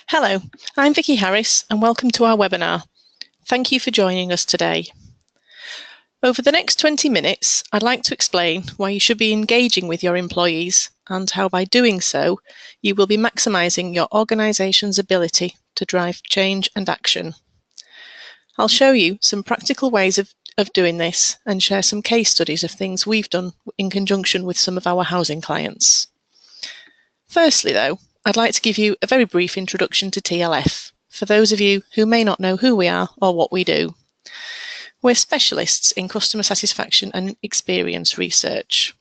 Hello, I'm Vicky Harris and welcome to our webinar. Thank you for joining us today. Over the next 20 minutes, I'd like to explain why you should be engaging with your employees and how by doing so, you will be maximising your organisation's ability to drive change and action. I'll show you some practical ways of doing this and share some case studies of things we've done in conjunction with some of our housing clients. Firstly though, I'd like to give you a very brief introduction to TLF, for those of you who may not know who we are or what we do. We're specialists in customer satisfaction and experience research.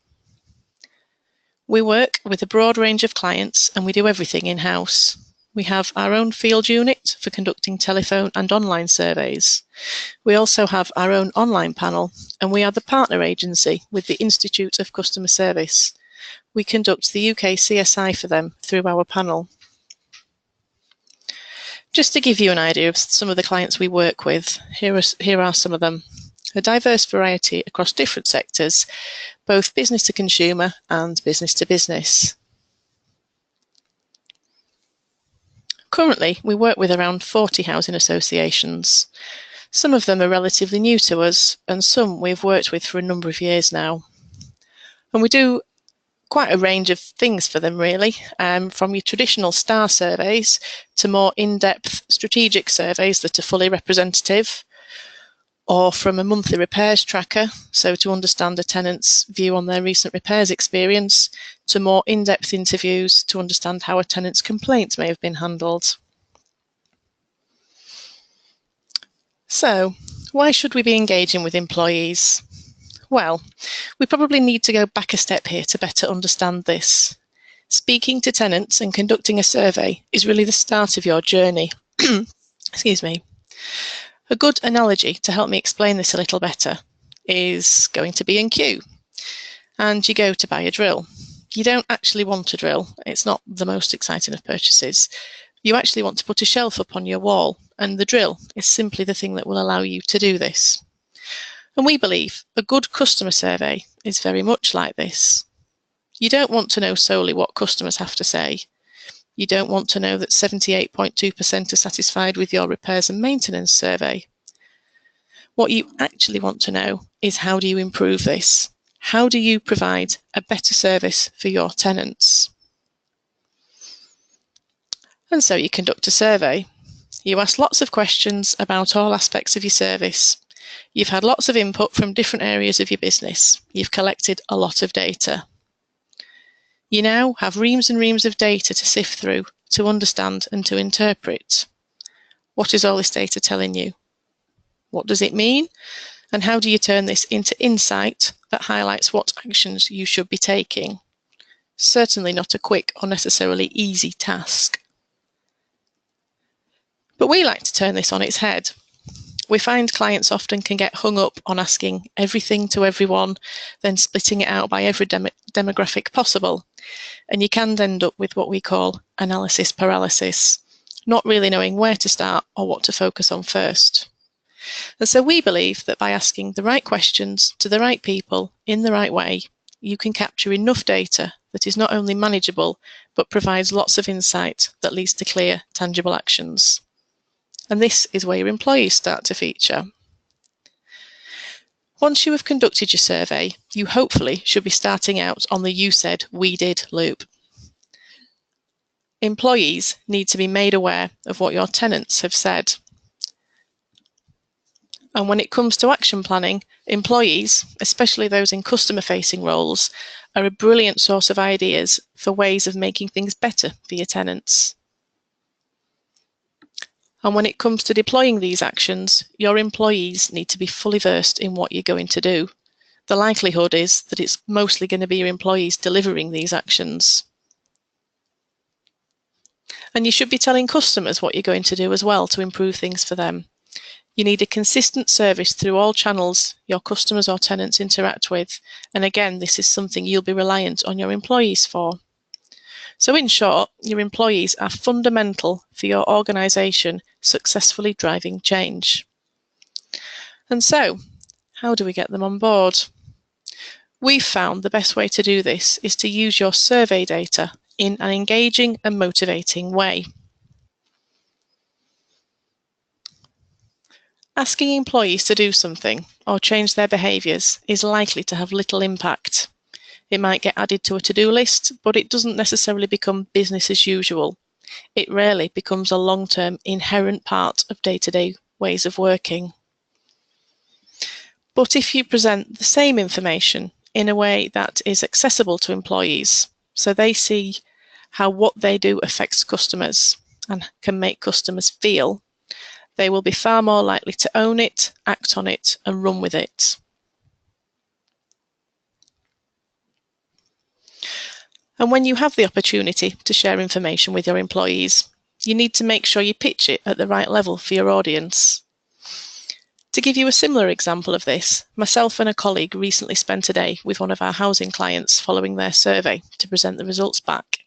We work with a broad range of clients and we do everything in-house. We have our own field unit for conducting telephone and online surveys. We also have our own online panel and we are the partner agency with the Institute of Customer Service. We conduct the UK CSI for them through our panel. Just to give you an idea of some of the clients we work with, here are some of them. A diverse variety across different sectors, both business to consumer and business to business. Currently, we work with around 40 housing associations. Some of them are relatively new to us and some we've worked with for a number of years now. And we do quite a range of things for them really, from your traditional star surveys to more in-depth strategic surveys that are fully representative, or from a monthly repairs tracker, so to understand a tenant's view on their recent repairs experience, to more in-depth interviews to understand how a tenant's complaints may have been handled. So, why should we be engaging with employees? Well, we probably need to go back a step here to better understand this. Speaking to tenants and conducting a survey is really the start of your journey. Excuse me. A good analogy to help me explain this a little better is going to B&Q and you go to buy a drill. You don't actually want a drill. It's not the most exciting of purchases. You actually want to put a shelf up on your wall and the drill is simply the thing that will allow you to do this. And we believe a good customer survey is very much like this. You don't want to know solely what customers have to say. You don't want to know that 78.2% are satisfied with your repairs and maintenance survey. What you actually want to know is how do you improve this? How do you provide a better service for your tenants? And so you conduct a survey. You ask lots of questions about all aspects of your service. You've had lots of input from different areas of your business. You've collected a lot of data. You now have reams and reams of data to sift through, to understand and to interpret. What is all this data telling you? What does it mean? And how do you turn this into insight that highlights what actions you should be taking? Certainly not a quick or necessarily easy task. But we like to turn this on its head. We find clients often can get hung up on asking everything to everyone, then splitting it out by every demographic possible. And you can end up with what we call analysis paralysis, not really knowing where to start or what to focus on first. And so we believe that by asking the right questions to the right people in the right way, you can capture enough data that is not only manageable, but provides lots of insight that leads to clear, tangible actions. And this is where your employees start to feature. Once you have conducted your survey, you hopefully should be starting out on the you said, we did loop. Employees need to be made aware of what your tenants have said. And when it comes to action planning, employees, especially those in customer-facing roles, are a brilliant source of ideas for ways of making things better for your tenants. And when it comes to deploying these actions, your employees need to be fully versed in what you're going to do. The likelihood is that it's mostly going to be your employees delivering these actions. And you should be telling customers what you're going to do as well to improve things for them. You need a consistent service through all channels your customers or tenants interact with. And again, this is something you'll be reliant on your employees for. So in short, your employees are fundamental for your organisation successfully driving change. And so, how do we get them on board? We've found the best way to do this is to use your survey data in an engaging and motivating way. Asking employees to do something or change their behaviours is likely to have little impact. It might get added to a to-do list, but it doesn't necessarily become business as usual. It rarely becomes a long-term inherent part of day-to-day ways of working. But if you present the same information in a way that is accessible to employees, so they see how what they do affects customers and can make customers feel, they will be far more likely to own it, act on it, and run with it. And when you have the opportunity to share information with your employees, you need to make sure you pitch it at the right level for your audience. To give you a similar example of this, myself and a colleague recently spent a day with one of our housing clients following their survey to present the results back.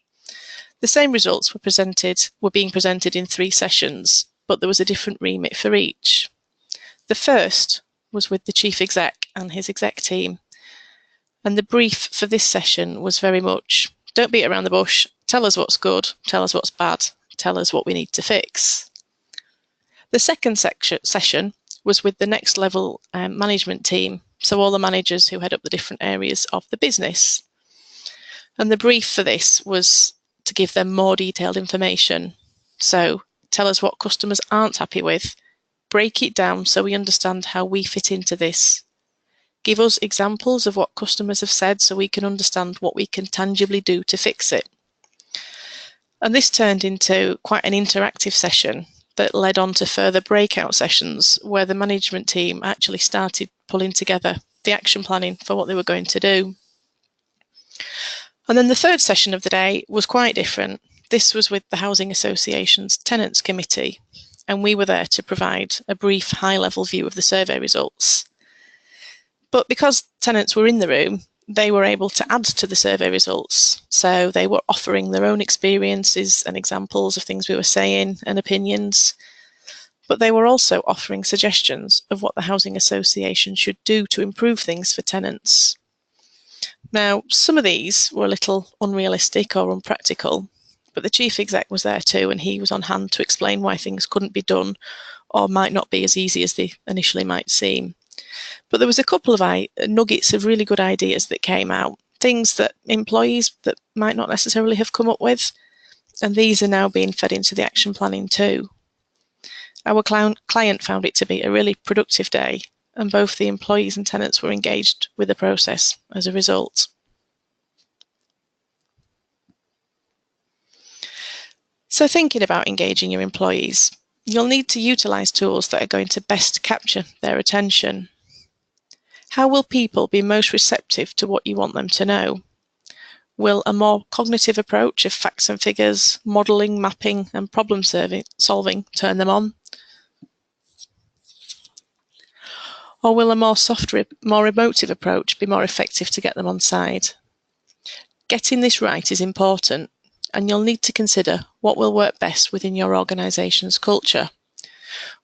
The same results were being presented in 3 sessions, but there was a different remit for each. The first was with the chief exec and his exec team, and the brief for this session was very much, don't beat around the bush, tell us what's good, tell us what's bad, tell us what we need to fix. The second session was with the next level management team, so all the managers who head up the different areas of the business. And the brief for this was to give them more detailed information. So tell us what customers aren't happy with, break it down so we understand how we fit into this. Give us examples of what customers have said so we can understand what we can tangibly do to fix it. And this turned into quite an interactive session that led on to further breakout sessions where the management team actually started pulling together the action planning for what they were going to do. And then the third session of the day was quite different. This was with the Housing Association's Tenants Committee, and we were there to provide a brief high-level view of the survey results. But because tenants were in the room, they were able to add to the survey results. So they were offering their own experiences and examples of things we were saying and opinions. But they were also offering suggestions of what the Housing Association should do to improve things for tenants. Now, some of these were a little unrealistic or unpractical, but the chief exec was there too, and he was on hand to explain why things couldn't be done or might not be as easy as they initially might seem. But there was a couple of nuggets of really good ideas that came out, things that employees that might not necessarily have come up with, and these are now being fed into the action planning too. Our client found it to be a really productive day, and both the employees and tenants were engaged with the process as a result. So thinking about engaging your employees, you'll need to utilise tools that are going to best capture their attention. How will people be most receptive to what you want them to know? Will a more cognitive approach of facts and figures, modelling, mapping and problem solving turn them on? Or will a more soft, more emotive approach be more effective to get them on side? Getting this right is important, and you'll need to consider what will work best within your organisation's culture.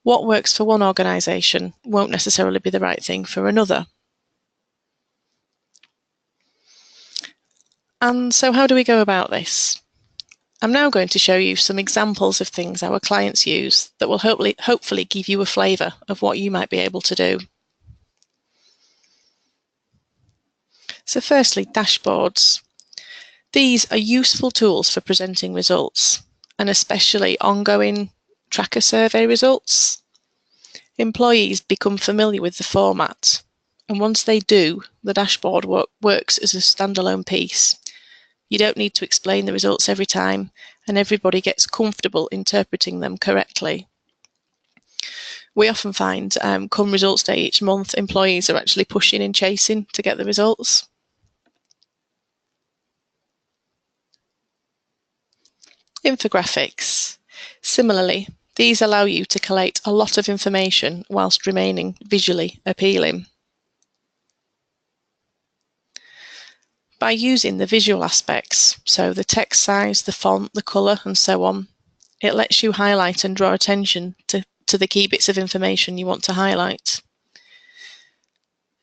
What works for one organisation won't necessarily be the right thing for another. And so how do we go about this? I'm now going to show you some examples of things our clients use that will hopefully give you a flavour of what you might be able to do. So firstly, dashboards. These are useful tools for presenting results, and especially ongoing tracker survey results. Employees become familiar with the format, and once they do, the dashboard works as a standalone piece. You don't need to explain the results every time, and everybody gets comfortable interpreting them correctly. We often find come results day each month, employees are actually pushing and chasing to get the results. Infographics. Similarly, these allow you to collate a lot of information whilst remaining visually appealing. By using the visual aspects, so the text size, the font, the colour and so on, it lets you highlight and draw attention to the key bits of information you want to highlight.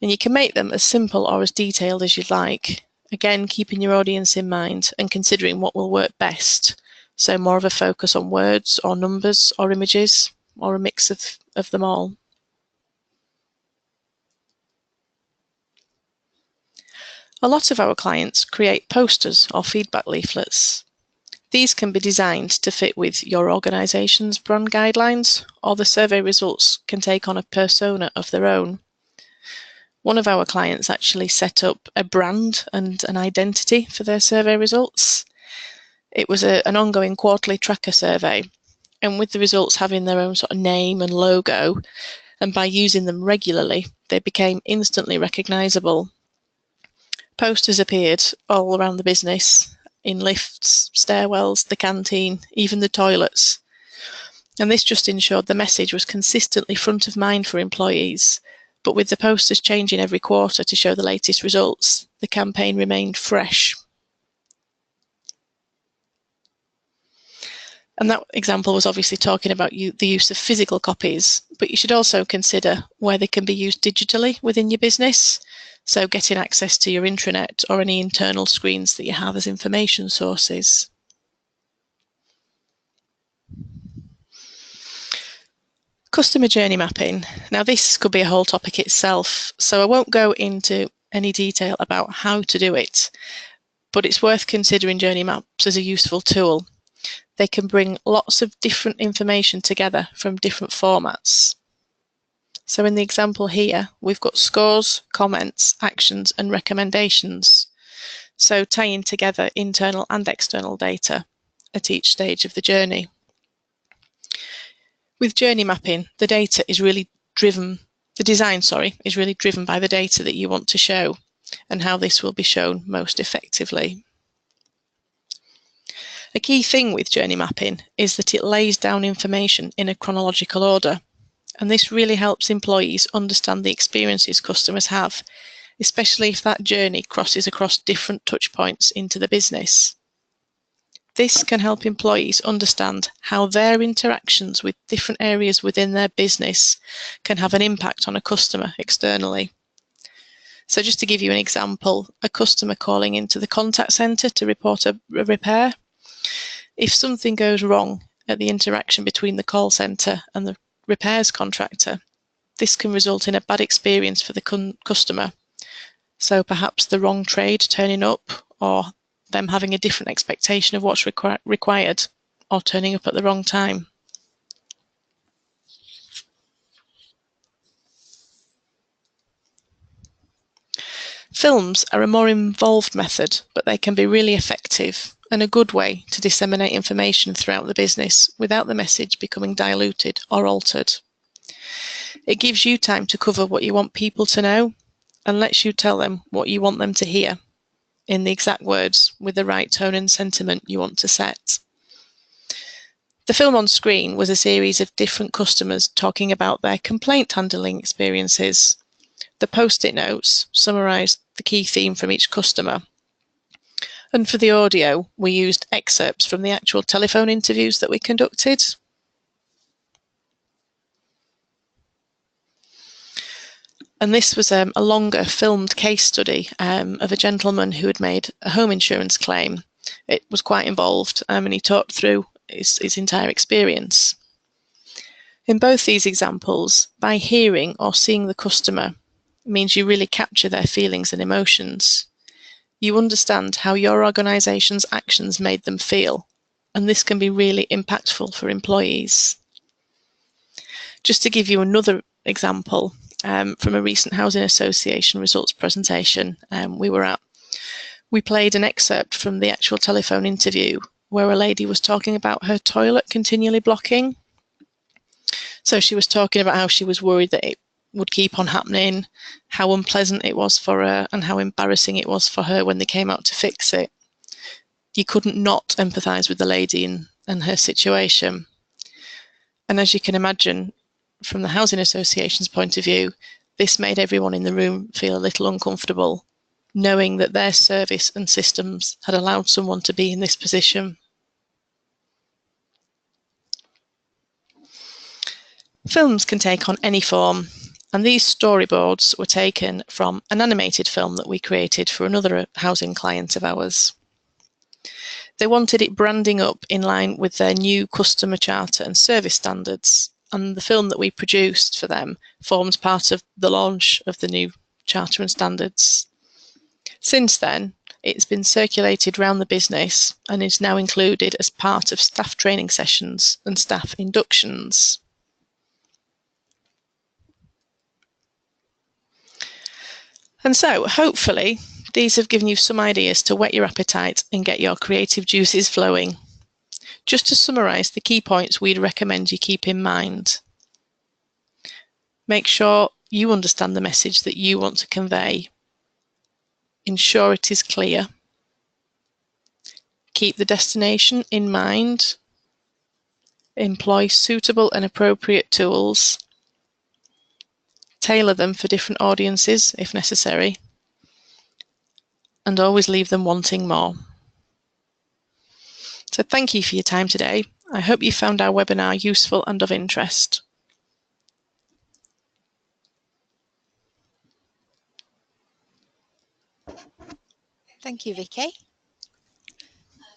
And you can make them as simple or as detailed as you'd like, again keeping your audience in mind and considering what will work best. So more of a focus on words or numbers or images or a mix of them all. A lot of our clients create posters or feedback leaflets. These can be designed to fit with your organisation's brand guidelines, or the survey results can take on a persona of their own. One of our clients actually set up a brand and an identity for their survey results. It was an ongoing quarterly tracker survey, and with the results having their own sort of name and logo, and by using them regularly, they became instantly recognisable. Posters appeared all around the business, in lifts, stairwells, the canteen, even the toilets. And this just ensured the message was consistently front of mind for employees. But with the posters changing every quarter to show the latest results, the campaign remained fresh. And that example was obviously talking about the use of physical copies, but you should also consider where they can be used digitally within your business. So getting access to your intranet or any internal screens that you have as information sources. Customer journey mapping. Now this could be a whole topic itself, so I won't go into any detail about how to do it, but it's worth considering journey maps as a useful tool. They can bring lots of different information together from different formats. So in the example here, we've got scores, comments, actions, and recommendations. So tying together internal and external data at each stage of the journey. With journey mapping, the design is really driven by the data that you want to show and how this will be shown most effectively. A key thing with journey mapping is that it lays down information in a chronological order, and this really helps employees understand the experiences customers have, especially if that journey crosses across different touch points into the business. This can help employees understand how their interactions with different areas within their business can have an impact on a customer externally. So just to give you an example, a customer calling into the contact centre to report a repair. If something goes wrong at the interaction between the call centre and the repairs contractor, this can result in a bad experience for the customer. So perhaps the wrong trade turning up, or them having a different expectation of what's required, or turning up at the wrong time. Films are a more involved method, but they can be really effective and a good way to disseminate information throughout the business without the message becoming diluted or altered. It gives you time to cover what you want people to know and lets you tell them what you want them to hear in the exact words with the right tone and sentiment you want to set. The film on screen was a series of different customers talking about their complaint handling experiences. The post-it notes summarised the key theme from each customer. And for the audio, we used excerpts from the actual telephone interviews that we conducted. And this was a longer filmed case study of a gentleman who had made a home insurance claim. It was quite involved, and he talked through his entire experience. In both these examples, by hearing or seeing the customer means you really capture their feelings and emotions. You understand how your organisation's actions made them feel, and this can be really impactful for employees. Just to give you another example from a recent housing association results presentation we were at, we played an excerpt from the actual telephone interview where a lady was talking about her toilet continually blocking. So she was talking about how she was worried that it would keep on happening, how unpleasant it was for her, and how embarrassing it was for her when they came out to fix it. You couldn't not empathise with the lady and her situation. And as you can imagine, from the housing association's point of view, this made everyone in the room feel a little uncomfortable, knowing that their service and systems had allowed someone to be in this position. Films can take on any form, and these storyboards were taken from an animated film that we created for another housing client of ours. They wanted it branding up in line with their new customer charter and service standards, and the film that we produced for them forms part of the launch of the new charter and standards. Since then, it's been circulated around the business and is now included as part of staff training sessions and staff inductions. And so, hopefully, these have given you some ideas to whet your appetite and get your creative juices flowing. Just to summarise the key points we'd recommend you keep in mind. Make sure you understand the message that you want to convey. Ensure it is clear. Keep the destination in mind. Employ suitable and appropriate tools. Tailor them for different audiences if necessary. And always leave them wanting more. So thank you for your time today. I hope you found our webinar useful and of interest. Thank you, Vicky.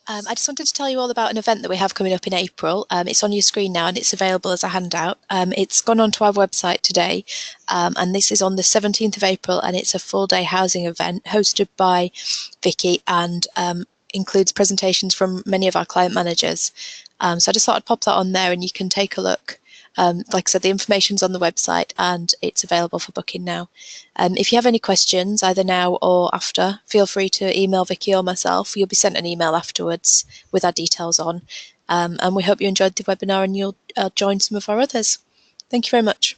I just wanted to tell you all about an event that we have coming up in April. It's on your screen now and it's available as a handout. It's gone onto our website today, and this is on the 17th of April, and it's a full-day housing event hosted by Vicky and includes presentations from many of our client managers. So I just thought I'd pop that on there and you can take a look. Like I said, the information's on the website and it's available for booking now. If you have any questions, either now or after, feel free to email Vicky or myself. You'll be sent an email afterwards with our details on. And we hope you enjoyed the webinar and you'll join some of our others. Thank you very much.